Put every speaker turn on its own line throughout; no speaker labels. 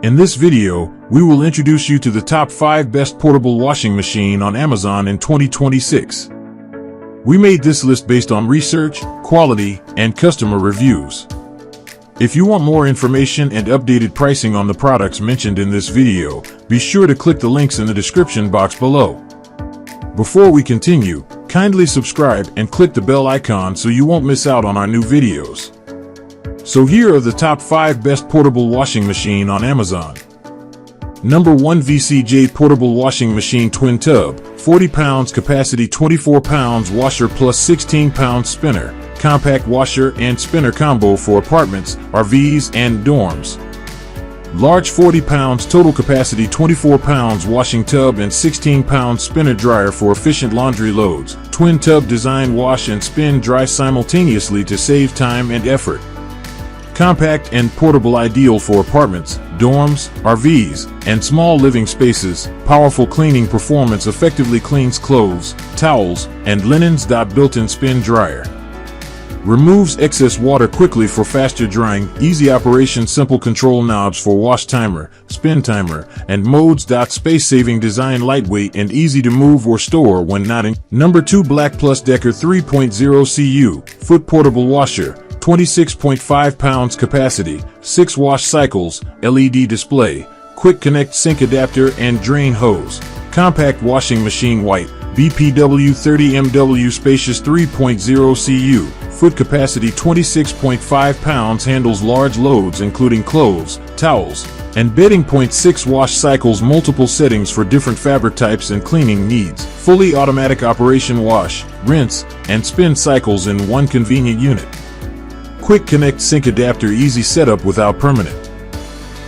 In this video, we will introduce you to the top 5 best portable washing machine on Amazon in 2026. We made this list based on research, quality, and customer reviews. If you want more information and updated pricing on the products mentioned in this video, be sure to click the links in the description box below. Before we continue, kindly subscribe and click the bell icon so you won't miss out on our new videos. So here are the top 5 best portable washing machine on Amazon. Number 1, VCJ Portable Washing Machine Twin Tub, 40 pounds capacity, 24 pounds washer plus 16 pounds spinner, compact washer and spinner combo for apartments, RVs, and dorms. Large 40 pounds total capacity, 24 pounds washing tub and 16 pounds spinner dryer for efficient laundry loads. Twin tub design, wash and spin dry simultaneously to save time and effort. Compact and portable, ideal for apartments, dorms, RVs, and small living spaces. Powerful cleaning performance, effectively cleans clothes, towels, and linens. Built-in spin dryer. Removes excess water quickly for faster drying. Easy operation, simple control knobs for wash timer, spin timer, and modes. Space-saving design, lightweight and easy to move or store when not in. Number 2, BLACK+DECKER 3.0 CU foot portable washer. 26.5 pounds capacity, 6 wash cycles, LED display, quick connect sink adapter and drain hose. Compact washing machine, white, BPW30MW spacious 3.0 CU, foot capacity 26.5 pounds, handles large loads including clothes, towels, and bedding. 0.6 wash cycles, multiple settings for different fabric types and cleaning needs. Fully automatic operation, wash, rinse, and spin cycles in one convenient unit. Quick connect sink adapter, easy setup without permanent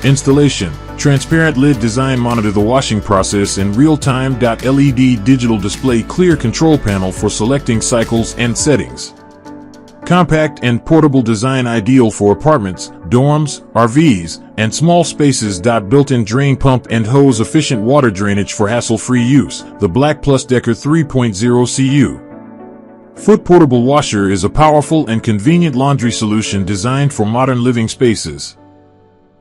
installation. Transparent lid design, monitor the washing process in real time. LED digital display, clear control panel for selecting cycles and settings. Compact and portable design, ideal for apartments, dorms, RVs, and small spaces. Built-in drain pump and hose, efficient water drainage for hassle-free use. The BLACK+DECKER 3.0 CU foot portable washer is a powerful and convenient laundry solution designed for modern living spaces.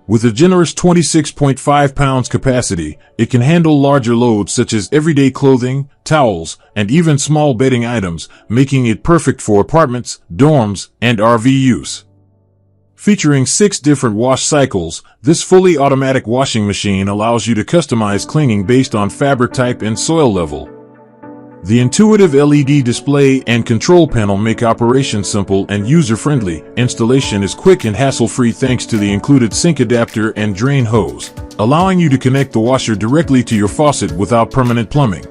With a generous 26.5 pounds capacity, it can handle larger loads such as everyday clothing, towels, and even small bedding items, making it perfect for apartments, dorms, and RV use. Featuring 6 different wash cycles, this fully automatic washing machine allows you to customize cleaning based on fabric type and soil level. The intuitive LED display and control panel make operation simple and user-friendly. Installation is quick and hassle-free thanks to the included sink adapter and drain hose, allowing you to connect the washer directly to your faucet without permanent plumbing.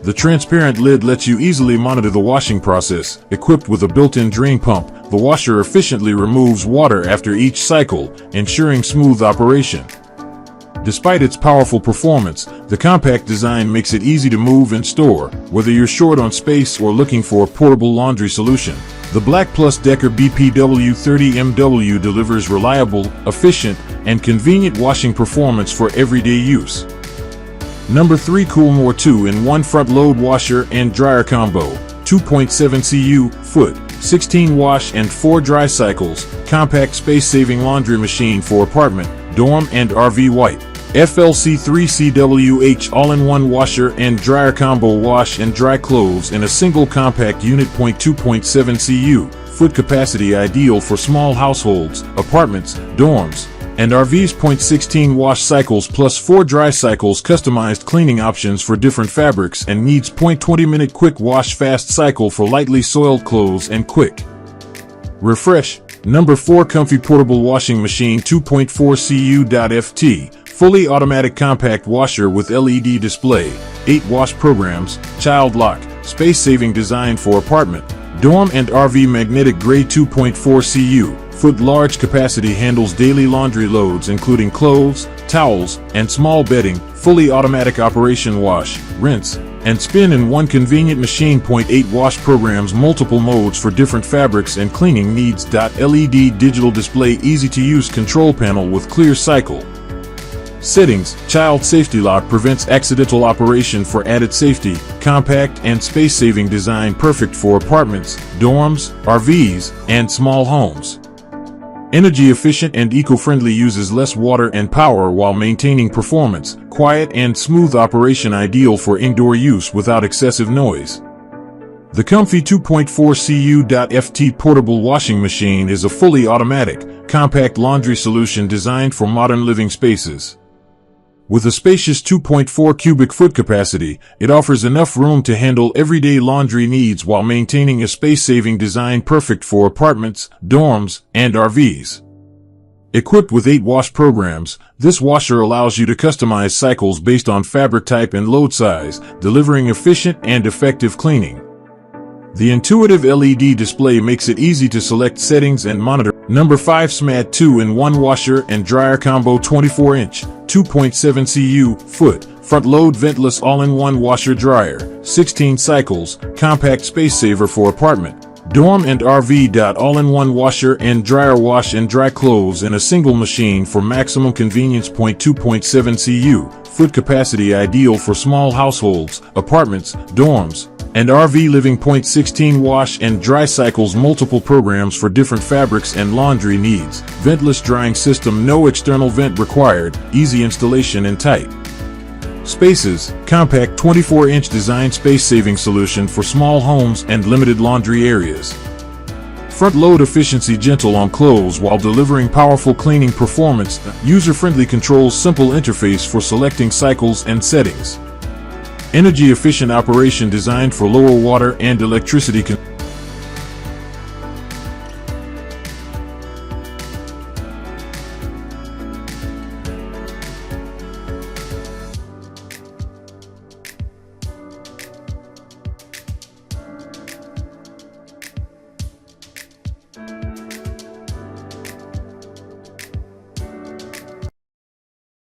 The transparent lid lets you easily monitor the washing process. Equipped with a built-in drain pump, the washer efficiently removes water after each cycle, ensuring smooth operation. Despite its powerful performance, the compact design makes it easy to move and store, whether you're short on space or looking for a portable laundry solution. The BLACK+DECKER BPW30MW delivers reliable, efficient, and convenient washing performance for everyday use. Number 3, KoolMore 2-in-1 front load washer and dryer combo, 2.7 CU foot, 16 wash and 4 dry cycles, compact space-saving laundry machine for apartment, dorm, and RV. White, FLC3CWH all-in-one washer and dryer combo, wash and dry clothes in a single compact unit. 2.7 CU foot capacity, ideal for small households, apartments, dorms, and RVs. 0.16 wash cycles plus 4 dry cycles, customized cleaning options for different fabrics and needs. 0.20 minute quick wash fast cycle for lightly soiled clothes and quick refresh. Number 4, COMFEE Portable Washing Machine 2.4 CU.FT fully automatic compact washer with LED display, 8 wash programs, child lock, space-saving design for apartment, dorm, and RV. Magnetic gray, 2.4 CU foot, large capacity, handles daily laundry loads including clothes, towels, and small bedding. Fully automatic operation, wash, rinse, and spin in one convenient machine. 0.8 wash programs, multiple modes for different fabrics and cleaning needs. LED digital display, easy to use control panel with clear cycle settings. Child safety lock prevents accidental operation for added safety. Compact and space-saving design, perfect for apartments, dorms, RVs, and small homes. Energy efficient and eco-friendly, uses less water and power while maintaining performance, quiet and smooth operation, ideal for indoor use without excessive noise. The COMFEE 2.4 CU.FT portable washing machine is a fully automatic, compact laundry solution designed for modern living spaces. With a spacious 2.4 cubic foot capacity, it offers enough room to handle everyday laundry needs while maintaining a space-saving design perfect for apartments, dorms, and RVs. Equipped with 8 wash programs, this washer allows you to customize cycles based on fabric type and load size, delivering efficient and effective cleaning. The intuitive LED display makes it easy to select settings and monitor. Number 5 Smad 2-in-1 washer and dryer combo, 24-inch, 2.7 cu foot, front-load ventless all-in-one washer dryer, 16 cycles, compact space saver for apartment, dorm and RV. All-in-one washer and dryer, wash and dry clothes in a single machine for maximum convenience. 2.7 cu foot capacity, ideal for small households, apartments, dorms, and RV living. 16 wash and dry cycles, multiple programs for different fabrics and laundry needs. Ventless drying system, no external vent required, easy installation and tight spaces. Compact 24-inch design, space-saving solution for small homes and limited laundry areas. Front load efficiency, gentle on clothes while delivering powerful cleaning performance. User-friendly controls, simple interface for selecting cycles and settings. Energy efficient operation, designed for lower water and electricity consumption.